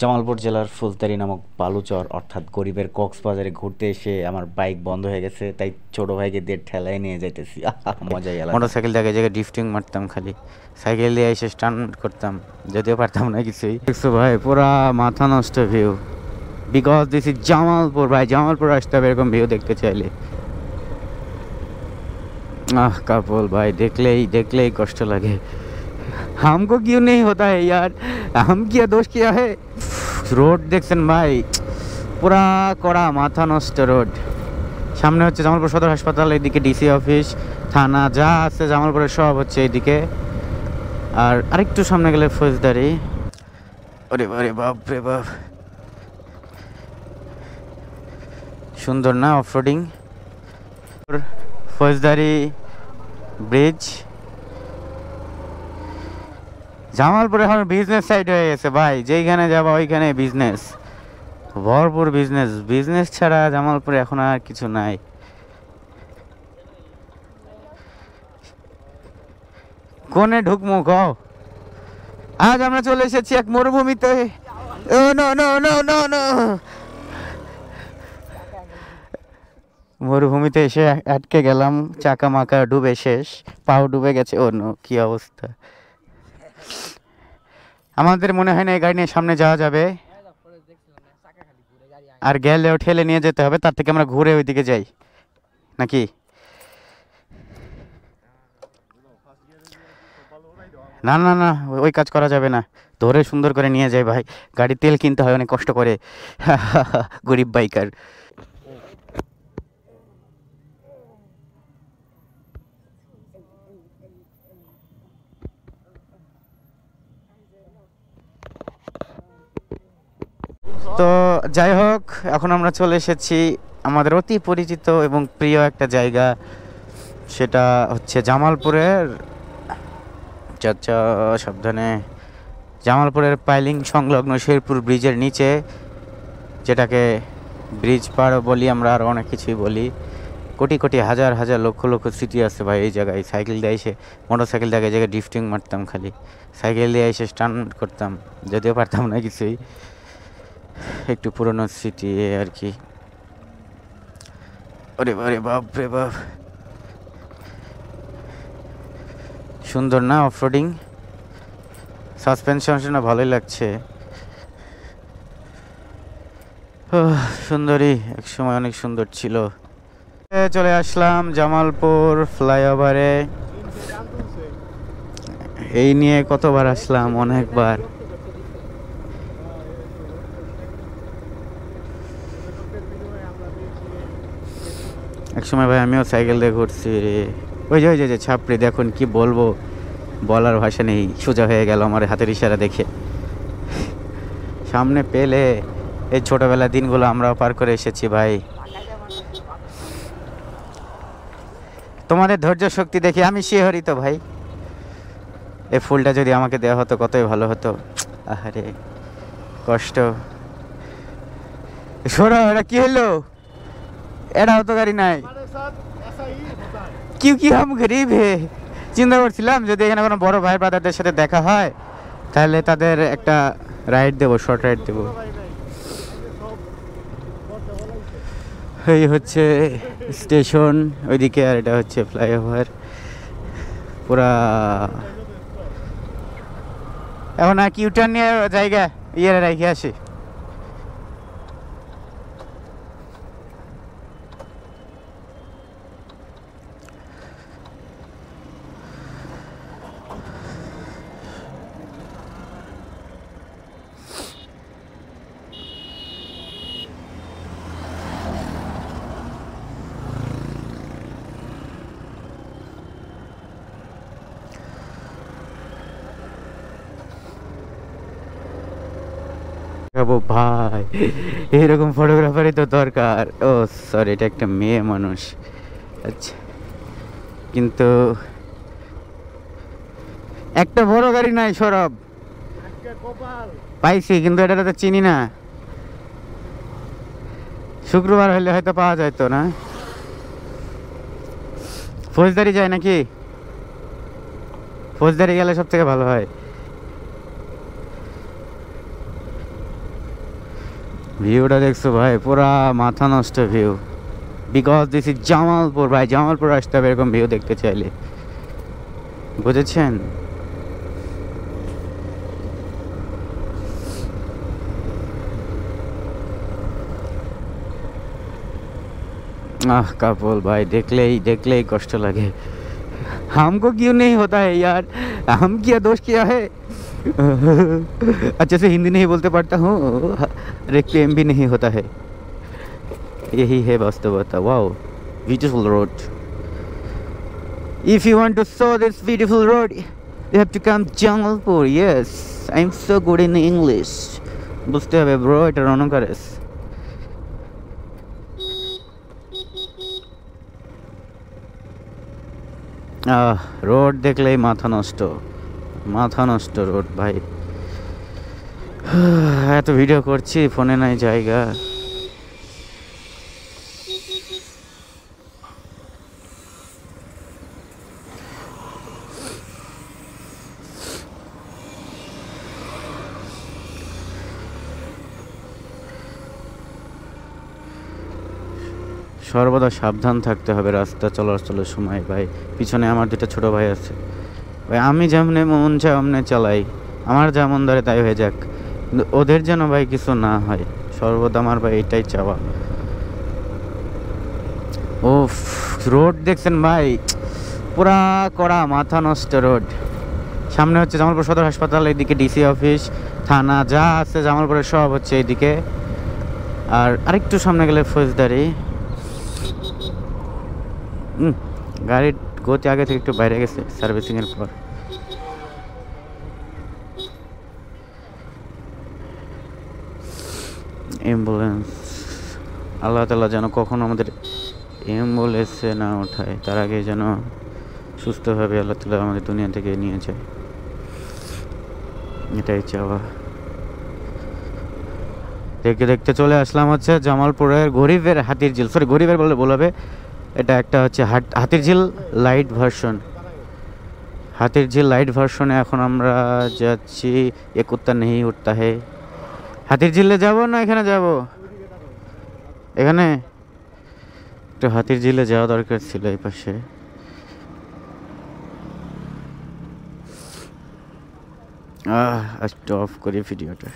জামালপুর জেলার ফুলতারি নামক বালুচর অর্থাৎ গরিবের কক্সবাজারে ঘুরতে এসে আমার বাইক বন্ধ হয়ে গেছে, তাই ছোট ভাইকে দিয়ে ঠেলায় নিয়ে যাইতেছি। মজাই আলাদা। মোটরসাইকেল জায়গায় জায়গায় ড্রিফটিং মারতাম, খালি সাইকেল দিয়ে এসে স্টান্ট করতাম, যদিও পারতাম না কিছুই। দেখছো ভাই, পুরা মাথা নষ্ট view, because this is Jamalpur ভাই। জামালপুর আসতে হবে এরকম ভিউ দেখতে চাইলে। আহ কাপল ভাই, দেখলেই দেখলেই কষ্ট লাগে। हमको क्यों नहीं होता है यार, हम क्या दोष किया है। রোড দেখছেন ভাই, পুরা কড়া মাথা নষ্ট রোড। সামনে হচ্ছে জামালপুর সদর হাসপাতাল, এদিকে ডিসি অফিস, থানা যা আছে জামালপুরের সব হচ্ছে এইদিকে। আর আরেকটু সামনে গেলে ফৌজদারি। ওরে বারে বাপ রে বাপ, সুন্দর না অফরোডিং। ফৌজদারি ব্রিজ। জামালপুরে এখন বিজনেস সাইড হয়ে গেছে ভাই, যেইখানে যাবা ওইখানে বিজনেস, ভরপুর বিজনেস। বিজনেস ছাড়া জামালপুরে এখন আর কিছু নাই। কোনে ঢুকমু কও? আজ আমরা চলে এসেছি এক মরুভূমিতে। Oh no no no no no, মরুভূমিতে এসে আটকে গেলাম, চাকা মাকা ডুবে শেষ, পাও ডুবে গেছে। ও নো, কি অবস্থা। আমাদের মনে হয় না এই গাড়ি নিয়ে সামনে যাওয়া যাবে, আর গেলেও ঠেলে নিয়ে যেতে হবে। তার থেকে আমরা ঘুরে ওইদিকে যাই নাকি? না না না, ওই কাজ করা যাবে না, ধরে সুন্দর করে নিয়ে যাই ভাই। গাড়ি তেল কিনতে হয় অনেক কষ্ট করে, গরিব বাইকার। তো যাই হোক, এখন আমরা চলে এসেছি আমাদের অতি পরিচিত এবং প্রিয় একটা জায়গা, সেটা হচ্ছে জামালপুরের, চাচা সাবধানে, জামালপুরের পাইলিং সংলগ্ন শেরপুর ব্রিজের নিচে, যেটাকে ব্রিজ পার বলি আমরা, আর অনেক কিছুই বলি। কোটি কোটি হাজার হাজার লক্ষ লক্ষ স্মৃতি আছে ভাই এই জায়গায়। সাইকেল দিয়ে এসে, মোটরসাইকেল জায়গায় জায়গায় ড্রিফটিং মারতাম, খালি সাইকেল দিয়ে এসে স্টান্ট করতাম, যদিও পারতাম না কিছুই। একটু পুরনো স্মৃতি আর কি। ওরে বারে বাপ রে বাপ, সুন্দর না অফরোডিং। সাসপেনশন ভালোই লাগছে। সুন্দরী এক সময় অনেক সুন্দর ছিল। চলে আসলাম জামালপুর ফ্লাইওভারে। এই নিয়ে কতবার আসলাম, অনেকবার। এক সময় ভাই আমিও সাইকেল দিয়ে ঘুরছি রে। ওই যে ওই যে ছাপড়ি, দেখুন কি বলবো, বলার ভাষা নেই। সোজা হয়ে গেল আমার হাতের ইশারা দেখে। সামনে পেলে, এই ছোটবেলার দিনগুলো আমরাও পার করে এসেছি ভাই। তোমাদের ধৈর্য শক্তি দেখে আমি শিহরিত ভাই। এই ফুলটা যদি আমাকে দেওয়া হতো কতই ভালো হতো। আহারে কষ্ট। সরো, এটা কি হলো? এটাও তো গাড়ি নাই। কি হাম গরিব হে। চিন্তা করছিলাম যদি এখানে কোনো বড় ভাই ব্রাদারদের সাথে দেখা হয়, তাহলে তাদের একটা রাইড দেবো, শর্ট রাইড দেবো। এই হচ্ছে স্টেশন ওইদিকে, আর এটা হচ্ছে ফ্লাইওভার। পুরা এখন আর কি ইউটার্ন নিয়ে জায়গা ইয়ে রেখে আসি। ভাই এরকম ফটোগ্রাফারই তো দরকার। ও সরি, এটা একটা মেয়ে মানুষ। আচ্ছা, কিন্তু একটা বড় গাড়ি নাই সরব, পাইছি কিন্তু এটা তো চিনি না। শুক্রবার হলে হয়তো পাওয়া যাইতো না। ফৌজদারি যায় নাকি? ফৌজদারি গেলে সব থেকে ভালো হয়। ভিউটা দেখছো ভাই, পুরা মাথা নষ্ট view. Because this is Jamalpur ভাই, জামালপুর আসতে হবে এরকম ভিউ দেখতে চাইলে, বুঝেছেন? কাপল ভাই, देखले ही कष्ट लगे। हमको क्यों नहीं होता है यार, हम क्या दोष किया है? अच्छे से हिंदी नहीं बोलते पढ़ता हूँ, एक प्रेम भी नहीं होता है, यही है वास्तवता। Wow, beautiful road. If you want to saw this beautiful road, you have to come Jamalpur. Yes, I'm so good in English. বুঝতে হবে ব্রো, এটা রনকারেস। রোড দেখলেই মাথা নষ্ট রোড ভাই। এত ভিডিও করছি, ফোনে নাই জায়গা। সর্বদা সাবধান থাকতে হবে রাস্তা চলাচলের সময় ভাই। পিছনে আমার দুটো ছোট ভাই আছে ভাই, আমি যেমনে মন চায় অমনে চালাই, আমার যেমন ধরে তাই হয়ে যাক, কিন্তু ওদের যেন ভাই কিছু না হয়, সর্বদা আমার ভাই এটাই চাওয়া। ও রোড দেখছেন ভাই, পুরা কড়া মাথা নষ্ট রোড। সামনে হচ্ছে জামালপুর সদর হাসপাতাল, এইদিকে ডিসি অফিস, থানা যা আছে জামালপুরের সব হচ্ছে এইদিকে। আর আরেকটু সামনে গেলে ফৌজদারি। গাড়ির গতি আগে থেকে একটু বাইরে গেছে সার্ভিসিংয়ের পর। অ্যাম্বুলেন্স, আল্লাহ তাআলা যেন কখনো আমাদের অ্যাম্বুলেন্সে না ওঠায়, তার আগে যেন সুস্থভাবে আল্লাহ তাআলা আমাদের দুনিয়া থেকে নিয়ে যায়, এটাই চাওয়া। দেখতে দেখতে চলে আসলাম হচ্ছে জামালপুরের গরিবের হাতির ঝিল, সরি গরিবের বলে বলবে, এটা একটা হচ্ছে হাতির ঝিল লাইট ভার্সন। হাতির ঝিল লাইট ভার্সনে এখন আমরা যাচ্ছি। এ কুত্তা নেই উঠতা হে। হাতির ঝিলে যাব না এখানে যাব? এখানে একটু হাতির ঝিলে যাওয়া দরকার ছিল, এই পাশে। স্টপ করি ভিডিওটা।